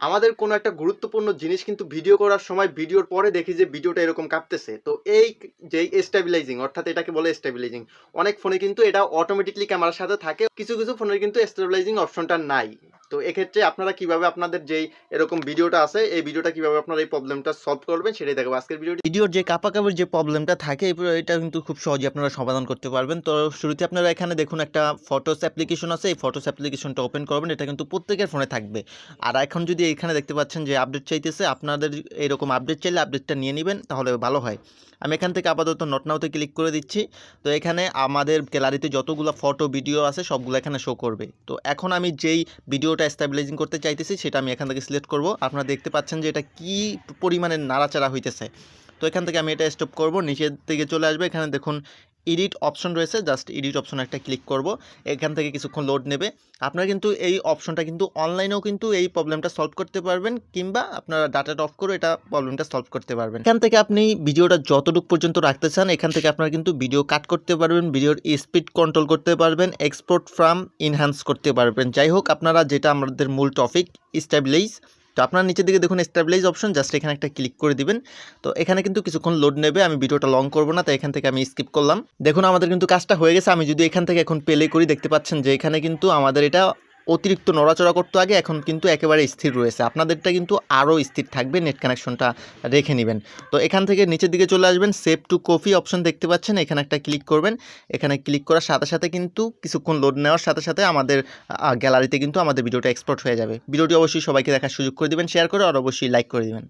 আমাদের কোনো একটা গুরুত্বপূর্ণ জিনিস কিন্তু ভিডিও করার সময় ভিডিওর পরে দেখি যে ভিডিওটা এরকম কাঁপতেছে। তো এই যে স্টেবিলাইজিং অর্থাৎ এটাকে বলে স্টেবিলাইজিং। অনেক ফোনে কিন্তু এটা অটোমেটিক্যালি ক্যামেরার সাথে থাকে। কিছু, কিছু ফোনের কিন্তু স্টেবিলাইজিং অপশনটা নাই। তো এক্ষেত্রে আপনারা কিভাবে আপনাদের যেই এরকম ভিডিওটা আছে, এই ভিডিওটা কিভাবে আপনারা এই প্রবলেমটা সলভ করবেন সেটাই দেখাবো আজকের ভিডিওটি। ভিডিওর যে কাঁপাকাঁপির যে প্রবলেমটা থাকে এটা কিন্তু খুব সহজেই আপনারা সমাধান করতে পারবেন। তো শুরুতে আপনারা এখানে দেখুন একটা ফটোস অ্যাপ্লিকেশন আছে। এই ফটোস অ্যাপ্লিকেশনটা ওপেন করবেন। এটা কিন্তু প্রত্যেকের ফোনে থাকবে। আর এখন যদি এখানে দেখতে পাচ্ছেন যে আপডেট চাইতেছে, আপনাদের এরকম আপডেট চাইলে আপডেটটা নিয়ে নেবেন, তাহলে ভালো হয়। আমি এখান থেকে আপাতত নট নাওতে ক্লিক করে দিচ্ছি। তো এখানে আমাদের গ্যালারিতে যতগুলো ফটো ভিডিও আছে সবগুলো এখানে শো করবে। তো এখন আমি যেই ভিডিওটা স্টেবিলাইজিং করতে চাইতেছি সেটা আমি এখান থেকে সিলেক্ট করব। আপনারা দেখতে পাচ্ছেন যে এটা কি পরিমাণে নাড়াচাড়া হইতেছে। তো এখান থেকে আমি এটা স্টপ করব, নিচের দিকে চলে আসবে। এখানে দেখুন এডিট অপশন রয়েছে, জাস্ট এডিট অপশনে একটা ক্লিক করব। এখান থেকে কিছুক্ষণ লোড নেবে। আপনারা কিন্তু এই অপশনটা কিন্তু অনলাইনেও কিন্তু এই প্রবলেমটা সলভ করতে পারবেন, কিংবা আপনারা ডাটাটা অফ করে এটা প্রবলেমটা সলভ করতে পারবেন। এখান থেকে আপনি ভিডিওটা যতটুকু পর্যন্ত রাখতে চান এখান থেকে আপনারা কিন্তু ভিডিও কাট করতে পারবেন, ভিডিওর স্পিড কন্ট্রোল করতে পারবেন, এক্সপোর্ট ফ্রম ইনহ্যান্স করতে পারবেন। যাই হোক, আপনারা যেটা আমাদের মূল টপিক স্টেবিলাইজ, তো আপনার নিচের দিকে দেখুন স্টেবিলাইজ অপশন, জাস্ট এখানে একটা ক্লিক করে দিবেন। তো এখানে কিন্তু কিছুক্ষণ লোড নেবে। আমি ভিডিওটা লং করব না, তাই এখান থেকে আমি স্কিপ করলাম। দেখুন আমাদের কিন্তু কাজটা হয়ে গেছে। আমি যদি এখান থেকে এখন প্লে করি, দেখতে পাচ্ছেন যে এখানে কিন্তু আমাদের এটা অতিরিক্ত নড়াচড়া করতে আগে এখন কিন্তু একেবারে স্থির রয়েছে। আপনাদেরটা কিন্তু আরও স্থির থাকবে, নেট কানেকশনটা রেখে নেবেন। তো এখান থেকে নিচের দিকে চলে আসবেন, সেভ টু কপি অপশন দেখতে পাচ্ছেন, এখানে একটা ক্লিক করবেন। এখানে ক্লিক করার সাথে সাথে কিন্তু কিছুক্ষণ লোড নেওয়ার সাথে সাথে আমাদের গ্যালারিতে কিন্তু আমাদের ভিডিওটা এক্সপোর্ট হয়ে যাবে। ভিডিওটি অবশ্যই সবাইকে দেখার সুযোগ করে দিবেন, শেয়ার করে, আর অবশ্যই লাইক করে দিবেন।